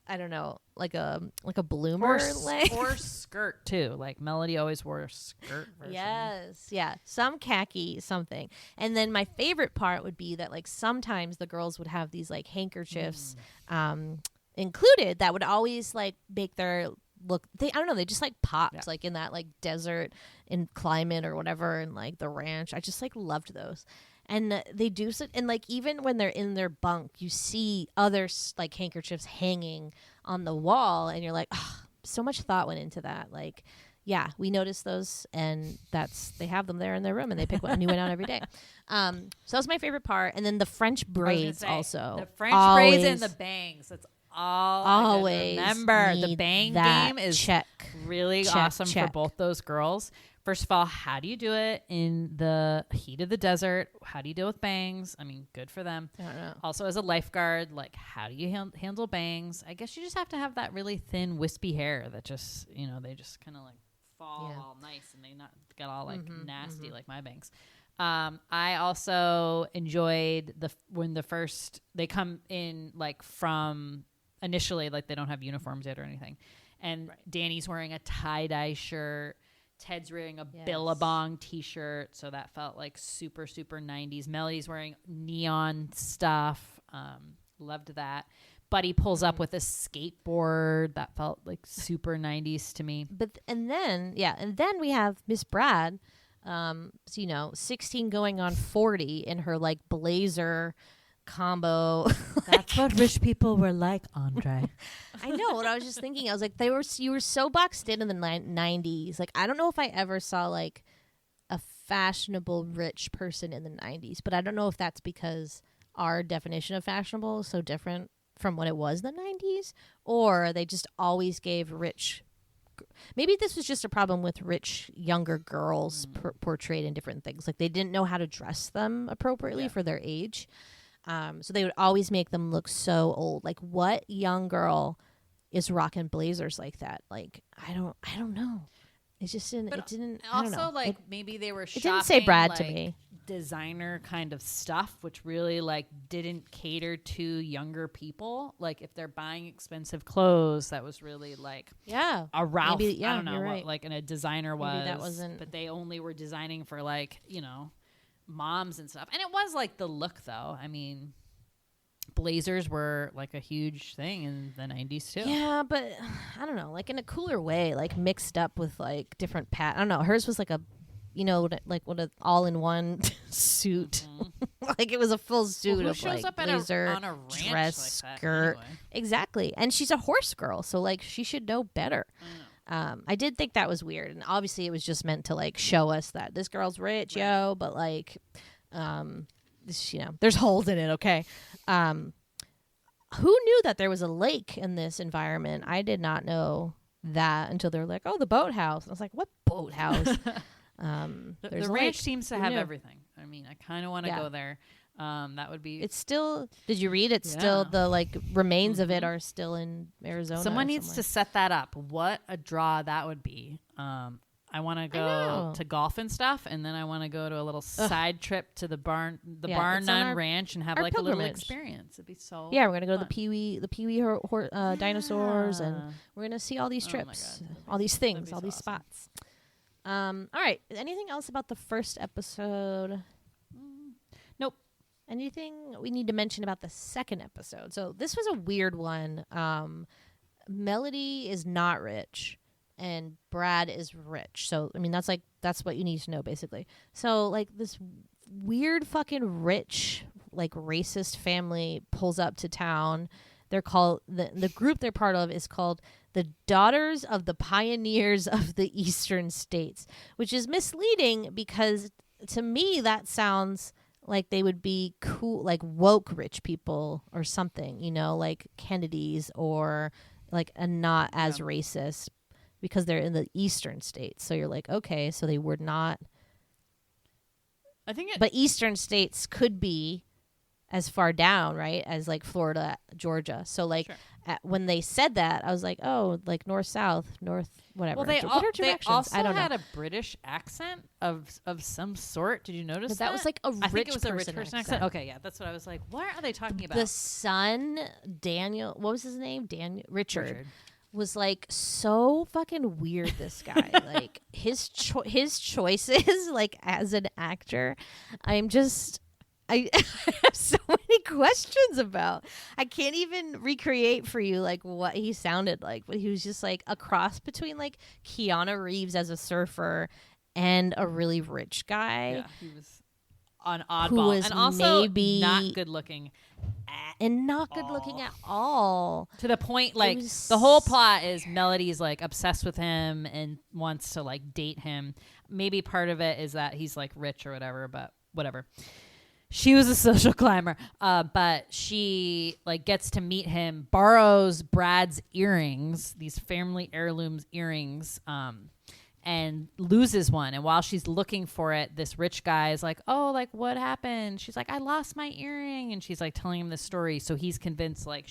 [SPEAKER 3] I don't know, like a bloomer length
[SPEAKER 4] or skirt too. Like Melody always wore a skirt version.
[SPEAKER 3] Yes, yeah, some khaki something. And then my favorite part would be that like sometimes the girls would have these like handkerchiefs included that would always like make their look, I don't know, they just like popped like in that like desert in climate or whatever, and like the ranch. I just like loved those. And they do so, and like even when they're in their bunk, you see other like handkerchiefs hanging on the wall, and you're like, oh, so much thought went into that. Like, we noticed those, and they have them there in their room, and they pick a new one out every day. So that was my favorite part, and then the French braids also.
[SPEAKER 4] The French braids and the bangs. That's all
[SPEAKER 3] always
[SPEAKER 4] I remember. The bang game is really awesome for both those girls. First of all, how do you do it in the heat of the desert? How do you deal with bangs? I mean, good for them.
[SPEAKER 3] I don't know.
[SPEAKER 4] Also, as a lifeguard, like, how do you handle bangs? I guess you just have to have that really thin, wispy hair that just, they just kind of like fall all nice, and they not get all like nasty like my bangs. I also enjoyed when they come in like from initially, like they don't have uniforms yet or anything, and Danny's wearing a tie-dye shirt. Ted's wearing a Billabong t-shirt, so that felt like super, super 90s. Melody's wearing neon stuff. Loved that. Buddy pulls up with a skateboard. That felt like super 90s to me.
[SPEAKER 3] And then we have Miss Brad, 16 going on 40 in her like blazer combo.
[SPEAKER 4] That's what rich people were like, Andre.
[SPEAKER 3] I know what I was just thinking. I was like, you were so boxed in the 90s. Like, I don't know if I ever saw like a fashionable rich person in the 90s, but I don't know if that's because our definition of fashionable is so different from what it was in the 90s, or they just always gave rich. Maybe this was just a problem with rich younger girls portrayed in different things. Like, they didn't know how to dress them appropriately for their age. So they would always make them look so old. Like, what young girl is rocking blazers like that? Like, I don't know. It just didn't. It didn't. Also, I don't know.
[SPEAKER 4] Maybe they were.
[SPEAKER 3] It didn't say Brad to
[SPEAKER 4] like,
[SPEAKER 3] me.
[SPEAKER 4] Designer kind of stuff, which really like didn't cater to younger people. Like, if they're buying expensive clothes, that was really like a Ralph. Maybe, I don't know what like a designer was. Maybe that wasn't. But they only were designing for like moms and stuff. And it was like the look, though. I mean, blazers were like a huge thing in the 90s too.
[SPEAKER 3] Yeah, but I don't know, like in a cooler way, like mixed up with like different I don't know. Hers was like a, like what an all-in-one suit. Like, it was a full suit of like blazer,
[SPEAKER 4] on a ranch
[SPEAKER 3] dress,
[SPEAKER 4] like
[SPEAKER 3] skirt.
[SPEAKER 4] Anyway.
[SPEAKER 3] Exactly. And she's a horse girl, so like she should know better. I did think that was weird, and obviously it was just meant to like show us that this girl's rich, but like, there's holes in it. Okay. Who knew that there was a lake in this environment? I did not know that until they were like, oh, the boathouse. I was like, what boathouse?
[SPEAKER 4] The ranch seems to have everything. I mean, I kind of want to go there. That would be.
[SPEAKER 3] It's still. Did you read? It's still the like remains of it are still in Arizona.
[SPEAKER 4] Someone needs to set that up. What a draw that would be. I want to go to golf and stuff, and then I want to go to a little side trip to the Barn None Ranch and have like a little experience. It'd be so.
[SPEAKER 3] Yeah, we're gonna go to the Pee Wee dinosaurs, and we're gonna see all these trips, all these things, all these spots. All right. Anything else about the first episode?
[SPEAKER 4] Nope.
[SPEAKER 3] Anything we need to mention about the second episode? So this was a weird one. Melody is not rich, and Brad is rich. So I mean, that's what you need to know, basically. So like this weird fucking rich, like racist family pulls up to town. They're called the group they're part of is called the Daughters of the Pioneers of the Eastern States, which is misleading because to me that sounds like they would be cool, like woke rich people or something, like Kennedys or like a not as racist because they're in the Eastern States. So you're like, okay, so they were not. But Eastern States could be as far down, right, as like Florida, Georgia. So like when they said that, I was like, oh, like north, south, north, whatever.
[SPEAKER 4] Well, they also had a British accent of some sort. Did you notice that?
[SPEAKER 3] That was like
[SPEAKER 4] I think it was a rich person accent. Okay, yeah, that's what I was like. What are they talking about?
[SPEAKER 3] The son, Daniel, what was his name? Richard. Was like so fucking weird. This guy, like his choices, like as an actor, I have so many questions about. I can't even recreate for you like what he sounded like, but he was just like a cross between like Keanu Reeves as a surfer and a really rich guy.
[SPEAKER 4] Yeah, he was. an oddball, and also
[SPEAKER 3] maybe
[SPEAKER 4] not good looking.
[SPEAKER 3] And not good looking at all.
[SPEAKER 4] To the point, like, the whole plot is Melody's, like, obsessed with him and wants to, like, date him. Maybe part of it is that he's, like, rich or whatever, but whatever. She was a social climber, but she, like, gets to meet him, borrows Brad's earrings, these family heirlooms earrings, and loses one. And while she's looking for it, this rich guy is like, oh, like, what happened? She's like, I lost my earring. And she's like telling him the story. So he's convinced, like,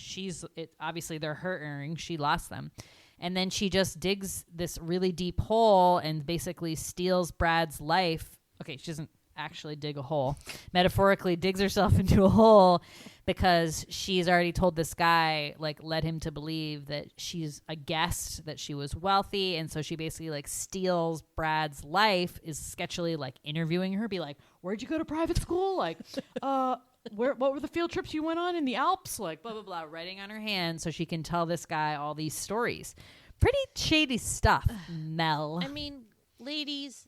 [SPEAKER 4] obviously they're her earrings. She lost them. And then she just digs this really deep hole and basically steals Brad's life. Okay, she doesn't actually dig a hole. Metaphorically digs herself into a hole because she's already told this guy, like, led him to believe that she's a guest, that she was wealthy. And so she basically, like, steals Brad's life, is sketchily, like, interviewing her, be like, where'd you go to private school? Like, what were the field trips you went on in the Alps? Like, blah, blah, blah, writing on her hand so she can tell this guy all these stories. Pretty shady stuff, Mel.
[SPEAKER 3] I mean, ladies,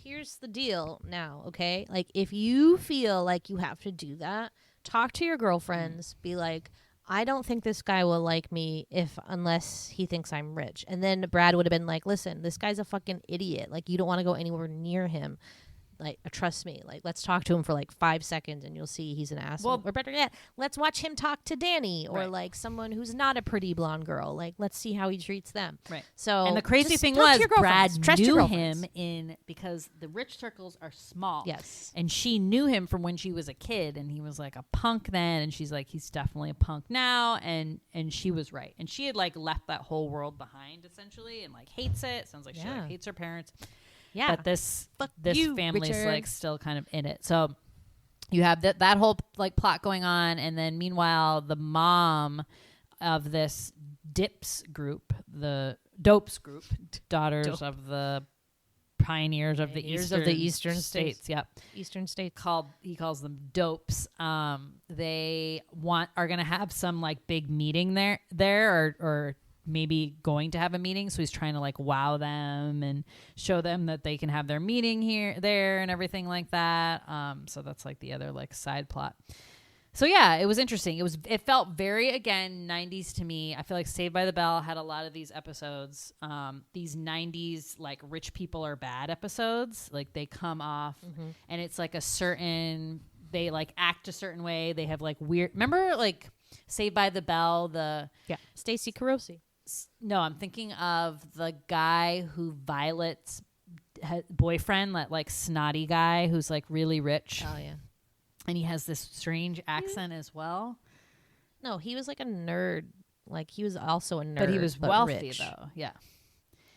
[SPEAKER 3] here's the deal now, okay? Like, if you feel like you have to do that, talk to your girlfriends, be like, I don't think this guy will like me unless he thinks I'm rich. And then Brad would have been like, listen, this guy's a fucking idiot. Like, you don't want to go anywhere near him. Like, trust me. Like, let's talk to him for like 5 seconds and you'll see he's an asshole. Well, or better yet, let's watch him talk to Danny or like someone who's not a pretty blonde girl. Like, let's see how he treats them.
[SPEAKER 4] Right.
[SPEAKER 3] So,
[SPEAKER 4] and the crazy thing was Brad knew him because the rich circles are small.
[SPEAKER 3] Yes.
[SPEAKER 4] And she knew him from when she was a kid, and he was like a punk then, and she's like, he's definitely a punk now, and she was right. And she had, like, left that whole world behind essentially and, like, hates it. Sounds like she, like, hates her parents. Yeah, but this family's Richard. Like still kind of in it. So you have that whole, like, plot going on, and then meanwhile the mom of this dopes group, daughters of the pioneers of the eastern states. Yep,
[SPEAKER 3] eastern states.
[SPEAKER 4] He calls them dopes. They are gonna have some, like, big meeting there or maybe going to have a meeting, so he's trying to, like, wow them and show them that they can have their meeting there and everything like that. So that's, like, the other, like, side plot. So yeah, it was interesting. It felt very, again, 90s to me. I feel like Saved by the Bell had a lot of these episodes, these 90s, like, rich people are bad episodes. Like, they come off and it's like they, like, act a certain way. They have, like, weird, remember, like, Saved by the Bell,
[SPEAKER 3] Stacey Carosi.
[SPEAKER 4] No, I'm thinking of the guy who Violet's boyfriend, that, like, snotty guy who's, like, really rich.
[SPEAKER 3] Oh, yeah.
[SPEAKER 4] And he has this strange accent as well.
[SPEAKER 3] No, he was, like, a nerd. Like, he was also a nerd,
[SPEAKER 4] but he was wealthy,
[SPEAKER 3] rich.
[SPEAKER 4] though. Yeah.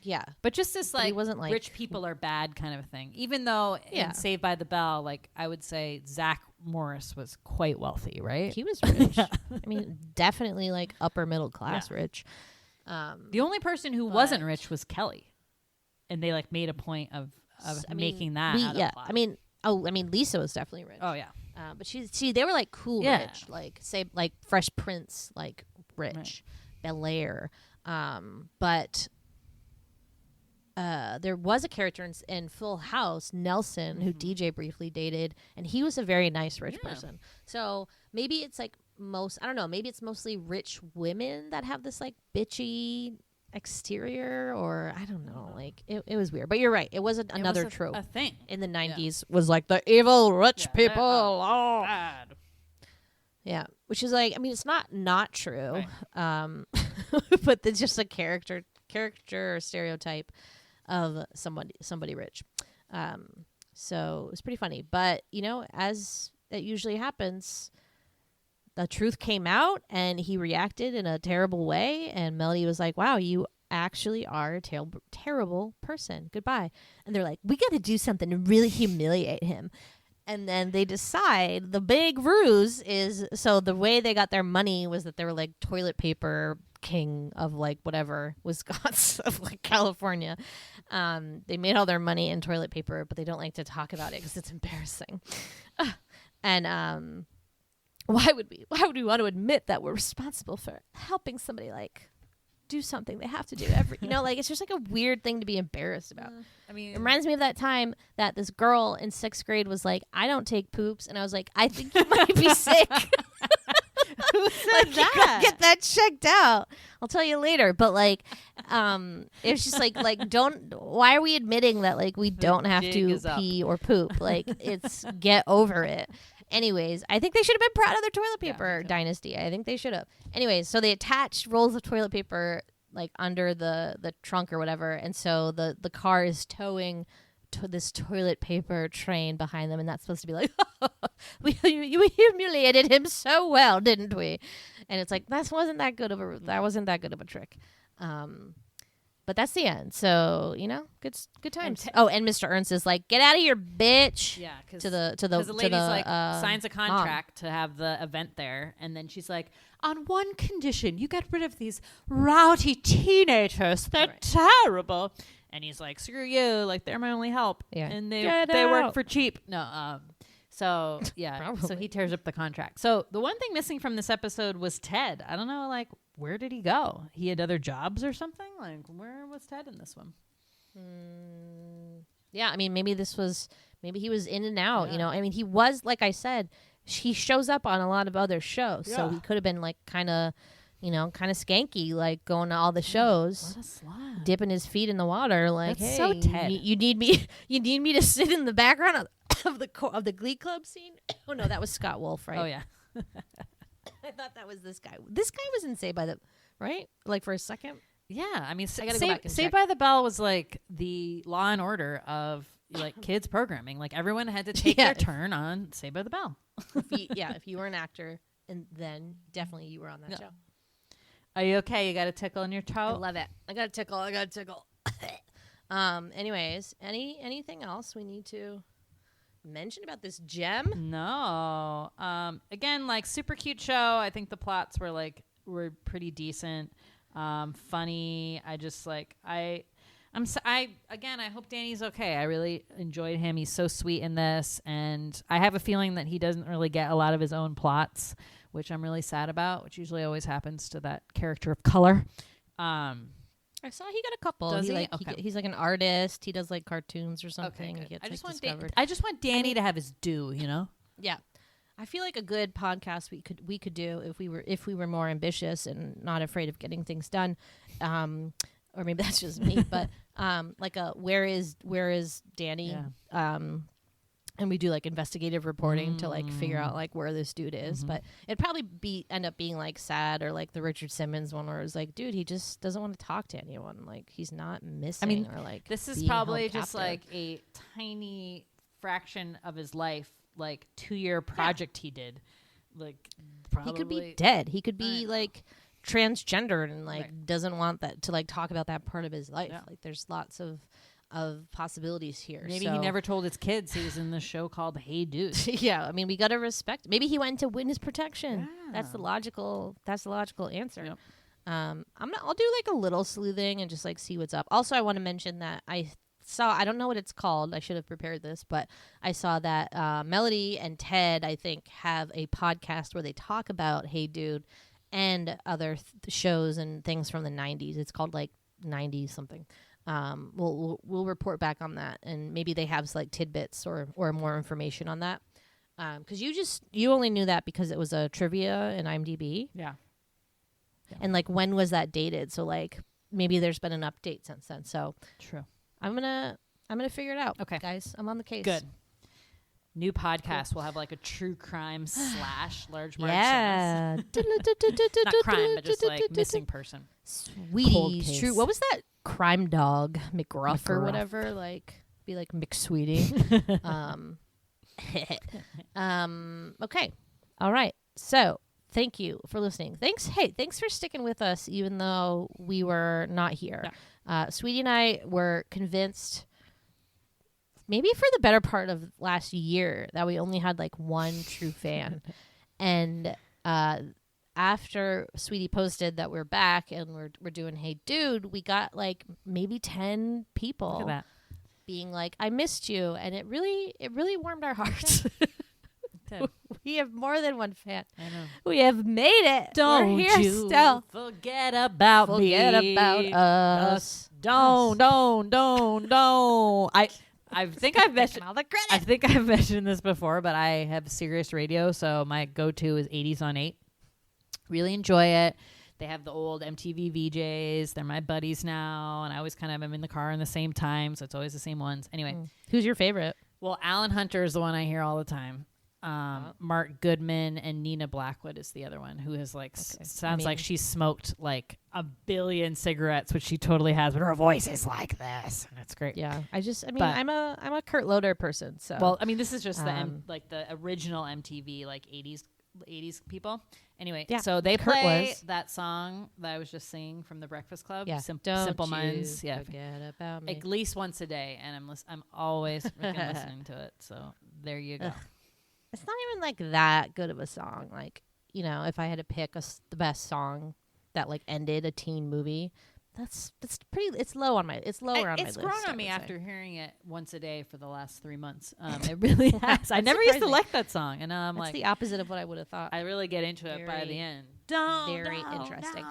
[SPEAKER 3] Yeah.
[SPEAKER 4] But just this, like,
[SPEAKER 3] he wasn't, like,
[SPEAKER 4] rich people are bad kind of thing. Even though in Saved by the Bell, like, I would say Zach Morris was quite wealthy, right?
[SPEAKER 3] He was rich. I mean, definitely, like, upper middle class rich.
[SPEAKER 4] The only person who wasn't rich was Kelly, and they, like, made a point of making that.
[SPEAKER 3] I mean, Lisa was definitely rich.
[SPEAKER 4] Oh yeah,
[SPEAKER 3] but they were, like, cool rich, like, say, like, Fresh Prince, like, rich, Bel Air, but there was a character in Full House, Nelson, who DJ briefly dated, and he was a very nice rich person. So maybe it's, like, I don't know, maybe it's mostly rich women that have this, like, bitchy exterior, or I don't know, like, it was weird. But you're right, it was another trope.
[SPEAKER 4] A thing
[SPEAKER 3] in the 90s was, like, the evil rich people.
[SPEAKER 4] Bad.
[SPEAKER 3] Yeah, which is, like, I mean, it's not true,
[SPEAKER 4] right.
[SPEAKER 3] But it's just a character or stereotype of somebody rich. So it was pretty funny. But, you know, as it usually happens, the truth came out and he reacted in a terrible way. And Melody was like, wow, you actually are a terrible person. Goodbye. And they're like, we got to do something to really humiliate him. And then they decide the big ruse is, so the way they got their money was that they were, like, toilet paper king of, like, whatever, Wisconsin, of, like, California. They made all their money in toilet paper, but they don't like to talk about it because it's embarrassing. And why would we want to admit that we're responsible for helping somebody, like, do something. They have to do every, like it's just like a weird thing to be embarrassed about.
[SPEAKER 4] I mean,
[SPEAKER 3] it reminds me of that time that this girl in 6th grade was like, I don't take poops. And I was like, I think you might be sick.
[SPEAKER 4] Who said
[SPEAKER 3] You
[SPEAKER 4] that?
[SPEAKER 3] gotta get that checked out. I'll tell you later. But like, it was just like, why are we admitting that like we don't have to pee or poop? Like it's, get over it. Anyways, I think they should have been proud of their toilet paper dynasty. I think they should have. Anyways, so they attached rolls of toilet paper like under the trunk or whatever. And so the car is towing this toilet paper train behind them, and that's supposed to be like, we humiliated him so well, didn't we? And it's like that wasn't that good of a trick. But that's the end. So good times. And Mr. Ernst is like, get out of here, bitch.
[SPEAKER 4] Yeah, because
[SPEAKER 3] the
[SPEAKER 4] lady's like signs a contract to have the event there, and then she's like, on one condition, you get rid of these rowdy teenagers. They're terrible. And he's like, screw you, like they're my only help. Yeah. And they work for cheap. No, so yeah. So he tears up the contract. So the one thing missing from this episode was Ted. I don't know, like, where did he go? He had other jobs or something? Like, where was Ted in this one?
[SPEAKER 3] Yeah, I mean, maybe he was in and out, I mean, he was, like I said, he shows up on a lot of other shows. Yeah. So he could have been like kind of skanky, like going to all the shows, dipping his feet in the water. Like,
[SPEAKER 4] that's
[SPEAKER 3] hey,
[SPEAKER 4] so Ted.
[SPEAKER 3] You need me to sit in the background of the Glee Club scene. Oh no, that was Scott Wolf, right?
[SPEAKER 4] Oh yeah.
[SPEAKER 3] I thought that was this guy. This guy was in Saved by the, right? Like for a second.
[SPEAKER 4] Yeah, I mean,
[SPEAKER 3] I gotta go back and
[SPEAKER 4] Saved by the Bell was like the Law and Order of like kids programming. Like everyone had to take their turn on Saved by the Bell.
[SPEAKER 3] If you were an actor, and then definitely you were on that show.
[SPEAKER 4] Are you okay? You got a tickle in your toe?
[SPEAKER 3] I love it. I got a tickle. Anyways, anything else we need to mention about this gem?
[SPEAKER 4] No. Again, like super cute show. I think the plots were pretty decent. Funny. I just like I hope Danny's okay. I really enjoyed him. He's so sweet in this, and I have a feeling that he doesn't really get a lot of his own plots, which I'm really sad about, which usually always happens to that character of color.
[SPEAKER 3] I saw he got a couple.
[SPEAKER 4] Does he?
[SPEAKER 3] He's like an artist. He does like cartoons or something.
[SPEAKER 4] Okay,
[SPEAKER 3] I just
[SPEAKER 4] want Danny to have his due,
[SPEAKER 3] Yeah. I feel like a good podcast we could do if we were more ambitious and not afraid of getting things done. Or maybe that's just me, but like a where is Danny? Yeah. And we do like investigative reporting to like figure out like where this dude is. But it'd probably end up being like sad, or like the Richard Simmons one where it was like, dude, he just doesn't want to talk to anyone. Like he's not missing. Or like
[SPEAKER 4] this is probably just like a tiny fraction of his life, like 2-year project he did. Like probably
[SPEAKER 3] he could be dead. He could be like transgendered and like doesn't want that to like talk about that part of his life. Like there's lots of possibilities here.
[SPEAKER 4] Maybe he never told his kids he was in this show called Hey Dude.
[SPEAKER 3] Yeah, I mean, we gotta respect. Maybe he went into witness protection. Yeah. That's the logical answer. Yep. I'll do like a little sleuthing and just like see what's up. Also, I want to mention that I don't know what it's called. I should have prepared this, but I saw that Melody and Ted, I think, have a podcast where they talk about Hey Dude and other shows and things from the 90s. It's called like 90s something. We'll report back on that, and maybe they have like tidbits or more information on that. Because you only knew that because it was a trivia in IMDb. Yeah. And like when was that dated? So like maybe there's been an update since then. So true. I'm gonna figure it out. Okay, guys, I'm on the case.
[SPEAKER 4] Good. New podcast. We'll have like a true crime / large Marge.
[SPEAKER 3] Yeah.
[SPEAKER 4] Not crime, but just like missing person.
[SPEAKER 3] Sweetie's true. What was that crime dog McGruff or whatever? Like be like McSweetie. Okay. All right. So thank you for listening. Thanks for sticking with us even though we were not here. Yeah. Sweetie and I were convinced, maybe for the better part of last year, that we only had like one true fan. And after Sweetie posted that we're back and we're doing Hey Dude, we got like maybe 10 people.
[SPEAKER 4] Look at that.
[SPEAKER 3] Being like, I missed you, and it really warmed our hearts.
[SPEAKER 4] 10.
[SPEAKER 3] We have more than one fan.
[SPEAKER 4] I know.
[SPEAKER 3] We have made it.
[SPEAKER 4] Don't
[SPEAKER 3] We're here
[SPEAKER 4] you
[SPEAKER 3] still.
[SPEAKER 4] forget about me.
[SPEAKER 3] Forget about us.
[SPEAKER 4] Don't. I think I've mentioned
[SPEAKER 3] all the credit.
[SPEAKER 4] I think I've mentioned this before, but I have Sirius Radio, so my go-to is 80s on 8. Really enjoy it. They have the old MTV VJs. They're my buddies now, and I always kind of am in the car in the same time, so it's always the same ones. Anyway,
[SPEAKER 3] Who's your favorite?
[SPEAKER 4] well, Alan Hunter is the one I hear all the time. Mark Goodman and Nina Blackwood is the other one who is like sounds like she smoked like a billion cigarettes, which she totally has, but her voice is like this, and it's great.
[SPEAKER 3] Yeah, I'm a Kurt Loder person. So
[SPEAKER 4] well, I mean, this is just like the original MTV like 80s people. Anyway,
[SPEAKER 3] yeah,
[SPEAKER 4] so they
[SPEAKER 3] Kurt
[SPEAKER 4] play
[SPEAKER 3] was.
[SPEAKER 4] that song that I was just singing from the Breakfast Club.
[SPEAKER 3] Yeah,
[SPEAKER 4] Simple Minds. Yeah,
[SPEAKER 3] forget about me.
[SPEAKER 4] at least once a day, and I'm always freaking listening to it. So there you go.
[SPEAKER 3] It's not even like that good of a song. Like, you know, if I had to pick the best song that like ended a teen movie, that's pretty. It's low on my. It's lower on my list.
[SPEAKER 4] It's grown on me after hearing it once a day for the last 3 months. It really has. I never used to like that song, and now I'm
[SPEAKER 3] that's
[SPEAKER 4] like
[SPEAKER 3] the opposite of what I would have thought.
[SPEAKER 4] I really get into it by the end.
[SPEAKER 3] Very interesting.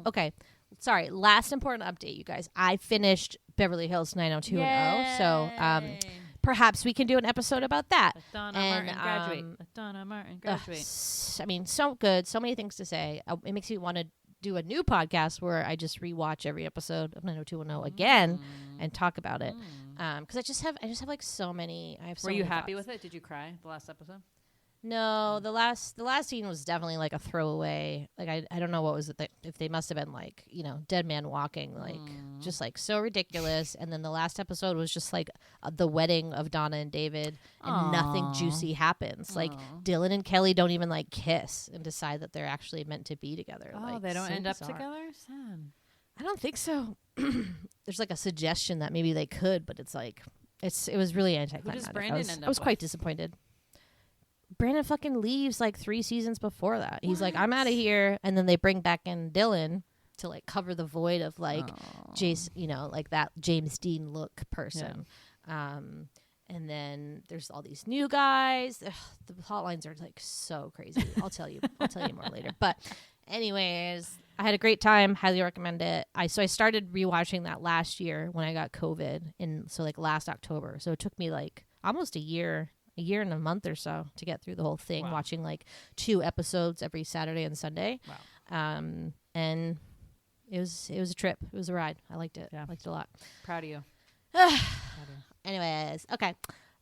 [SPEAKER 3] Okay. Sorry. Last important update, you guys. I finished Beverly Hills 90210. So perhaps we can do an episode about that.
[SPEAKER 4] Let Donna Martin graduate.
[SPEAKER 3] I mean, so good. So many things to say. It makes me want to do a new podcast where I just rewatch every episode of 90210 again and talk about it. Because I just have like so many. I have. So
[SPEAKER 4] Were you
[SPEAKER 3] many
[SPEAKER 4] happy
[SPEAKER 3] thoughts.
[SPEAKER 4] with it? Did you cry the last episode?
[SPEAKER 3] No, the last scene was definitely like a throwaway. Like I don't know what was it if they must have been like, you know, dead man walking, like just like so ridiculous. And then the last episode was just like the wedding of Donna and David, and nothing juicy happens. Like Dylan and Kelly don't even like kiss and decide that they're actually meant to be together.
[SPEAKER 4] Oh,
[SPEAKER 3] like,
[SPEAKER 4] they don't
[SPEAKER 3] so
[SPEAKER 4] end up
[SPEAKER 3] bizarre.
[SPEAKER 4] together? Sad.
[SPEAKER 3] I don't think so. There's like a suggestion that maybe they could, but it's like it was really anticlimactic.
[SPEAKER 4] Who does Brandon end up
[SPEAKER 3] I was quite
[SPEAKER 4] with?
[SPEAKER 3] disappointed. Brandon fucking leaves like 3 seasons before that. He's like, I'm out of here. And then they bring back in Dylan to like cover the void of like Jason, you know, like that James Dean look person. Yeah. And then there's all these new guys. Ugh, the plot lines are like so crazy. I'll tell you more later. But anyways, I had a great time. Highly recommend it. I started rewatching that last year when I got COVID, so like last October. So it took me like almost a year and a month or so to get through the whole thing, watching like 2 episodes every Saturday and Sunday. Wow. And it was a trip. It was a ride. I liked it. Yeah. I liked it a lot.
[SPEAKER 4] Proud of you.
[SPEAKER 3] Anyways, okay.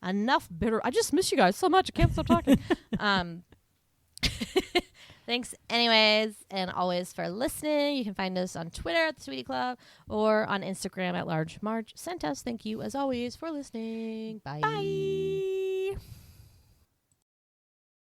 [SPEAKER 3] Enough bitter. I just miss you guys so much. I can't stop talking. Thanks anyways, and always for listening. You can find us on Twitter at the Sweetie Club or on Instagram at Large Marge Sent Us. Thank you as always for listening. Bye.
[SPEAKER 4] Bye.